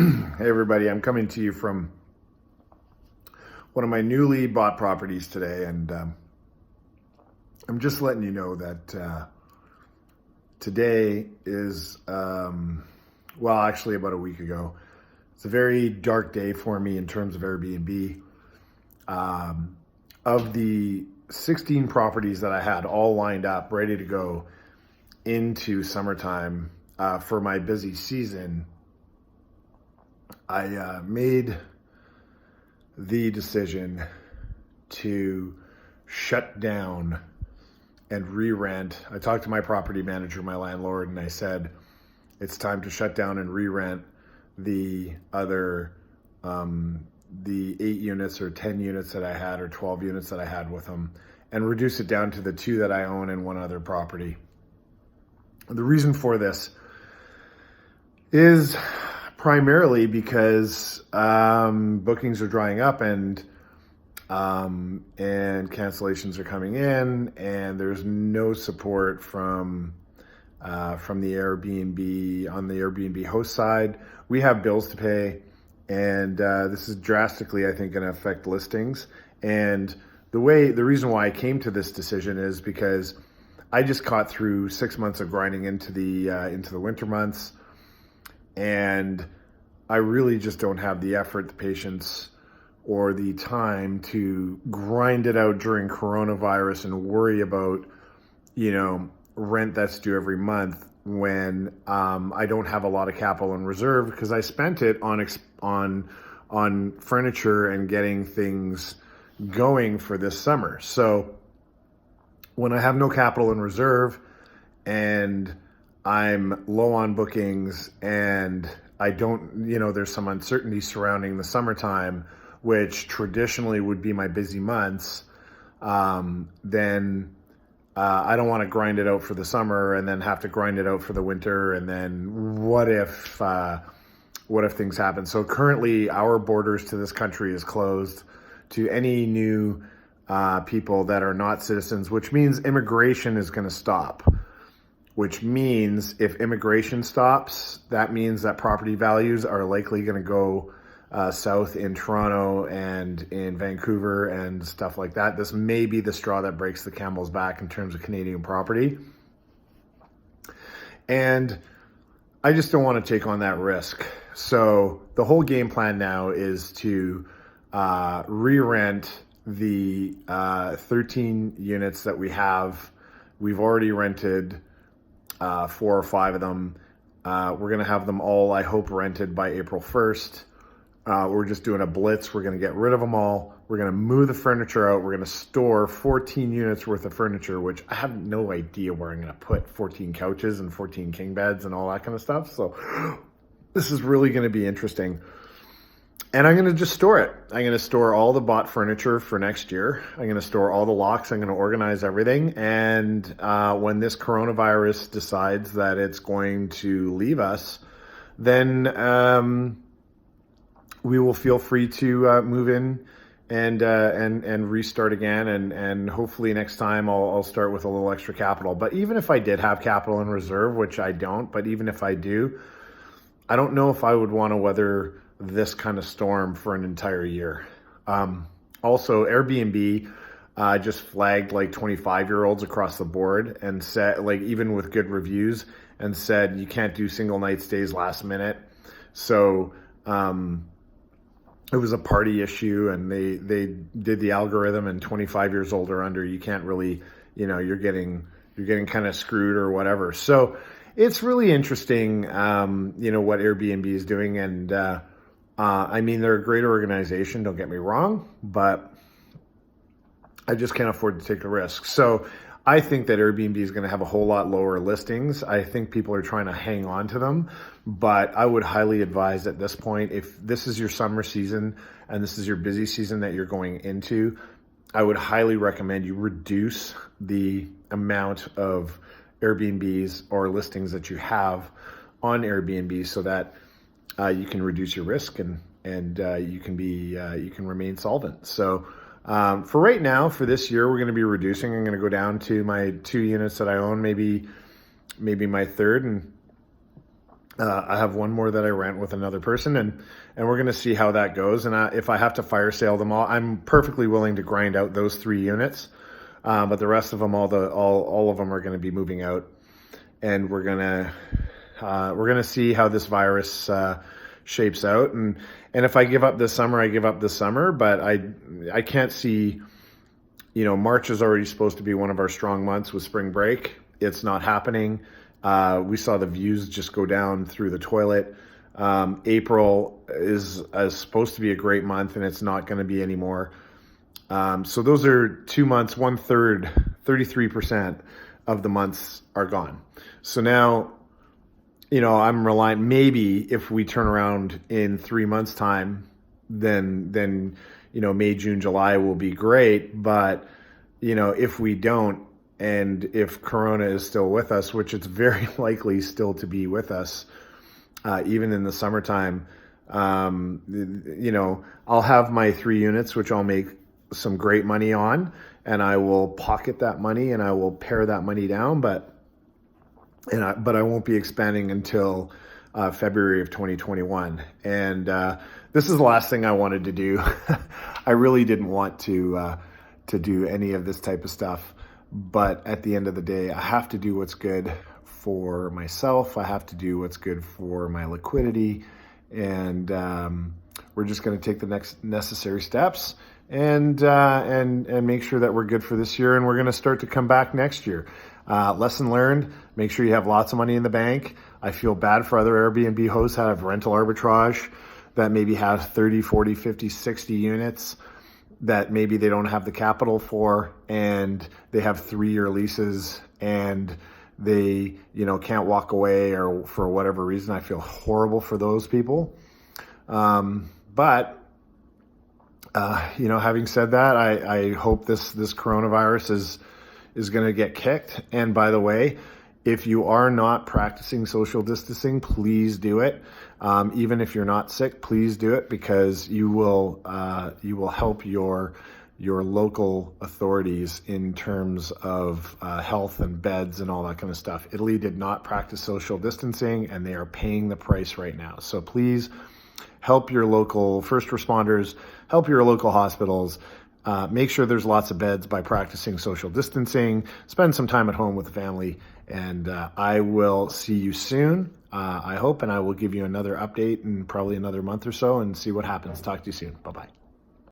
Hey everybody, I'm coming to you from one of my newly bought properties today, and I'm just letting you know that today is, actually about a week ago, it's a very dark day for me in terms of Airbnb. Of the 16 properties that I had all lined up, ready to go into summertime for my busy season, I made the decision to shut down and re-rent. I talked to my property manager, my landlord, and I said, it's time to shut down and re-rent the other, the 8 units or 10 units that I had, or 12 units that I had with them, and reduce it down to the 2 that I own and one other property. The reason for this is primarily because bookings are drying up and cancellations are coming in, and there's no support from the Airbnb on the Airbnb host side. We have bills to pay, and this is drastically, I think, going to affect listings. And the reason why I came to this decision is because I just caught through 6 months of grinding into the winter months. And I really just don't have the effort, the patience, or the time to grind it out during coronavirus and worry about, rent that's due every month when I don't have a lot of capital in reserve, because I spent it on furniture and getting things going for this summer. So when I have no capital in reserve and I'm low on bookings, and I don't, there's some uncertainty surrounding the summertime, which traditionally would be my busy months, then I don't want to grind it out for the summer and then have to grind it out for the winter. And then what if things happen? So currently our borders to this country is closed to any new people that are not citizens, which means immigration is going to stop. Which means if immigration stops, that means that property values are likely going to go south in Toronto and in Vancouver and stuff like that. This may be the straw that breaks the camel's back in terms of Canadian property. And I just don't want to take on that risk. So the whole game plan now is to re-rent the 13 units that we have. We've already rented 4 or 5 of them. We're going to have them all, I hope, rented by April 1st. We're just doing a blitz. We're going to get rid of them all. We're going to move the furniture out. We're going to store 14 units worth of furniture, which I have no idea where I'm going to put 14 couches and 14 king beds and all that kind of stuff. So this is really going to be interesting. And I'm going to just store it. I'm going to store all the bought furniture for next year. I'm going to store all the locks. I'm going to organize everything. And when this coronavirus decides that it's going to leave us, then we will feel free to move in and restart again. And hopefully next time I'll start with a little extra capital. But even if I did have capital in reserve, which I don't, but even if I do, I don't know if I would want to weather this kind of storm for an entire year. Also, Airbnb just flagged like 25-year-olds across the board and said, like, even with good reviews, and said you can't do single night stays last minute. So it was a party issue, and they did the algorithm, and 25 years old or under, you can't really, you're getting kind of screwed or whatever. So it's really interesting, what Airbnb is doing. And I mean, they're a great organization, don't get me wrong, but I just can't afford to take the risk. So I think that Airbnb is going to have a whole lot lower listings. I think people are trying to hang on to them, but I would highly advise at this point, if this is your summer season and this is your busy season that you're going into, I would highly recommend you reduce the amount of Airbnbs or listings that you have on Airbnb, so that you can reduce your risk and you can remain solvent. So for right now, for this year, we're going to be reducing. I'm going to go down to my 2 units that I own, maybe my third, and I have one more that I rent with another person, and we're going to see how that goes. And if I have to fire sale them all, I'm perfectly willing to grind out those 3 units. But the rest of them, all of them are going to be moving out, and we're gonna see how this virus shapes out. And if I give up this summer, I give up this summer. But I can't see. March is already supposed to be one of our strong months with spring break. It's not happening. We saw the views just go down through the toilet. April is supposed to be a great month, and it's not going to be anymore. So those are 2 months, 1/3, 33% of the months are gone. So now, I'm relying, maybe if we turn around in 3 months' time, then May, June, July will be great. But, if we don't, and if Corona is still with us, which it's very likely still to be with us, even in the summertime, I'll have my 3 units, which I'll make some great money on, and I will pocket that money and I will pare that money down. But I won't be expanding until February of 2021. And this is the last thing I wanted to do. I really didn't want to do any of this type of stuff. But at the end of the day, I have to do what's good for myself. I have to do what's good for my liquidity. And we're just going to take the next necessary steps and make sure that we're good for this year. And we're going to start to come back next year. Lesson learned, make sure you have lots of money in the bank. I feel bad for other Airbnb hosts that have rental arbitrage that maybe have 30, 40, 50, 60 units that maybe they don't have the capital for, and they have 3-year leases and they, can't walk away or for whatever reason. I feel horrible for those people. But having said that, I hope this coronavirus is going to get kicked. And by the way, if you are not practicing social distancing, please do it. Even if you're not sick, please do it, because you will help your local authorities in terms of health and beds and all that kind of stuff. Italy did not practice social distancing, and they are paying the price right now. So please help your local first responders, help your local hospitals. Make sure there's lots of beds by practicing social distancing. Spend some time at home with the family, and I will see you soon, I hope, and I will give you another update in probably another month or so and see what happens. Talk to you soon. Bye-bye.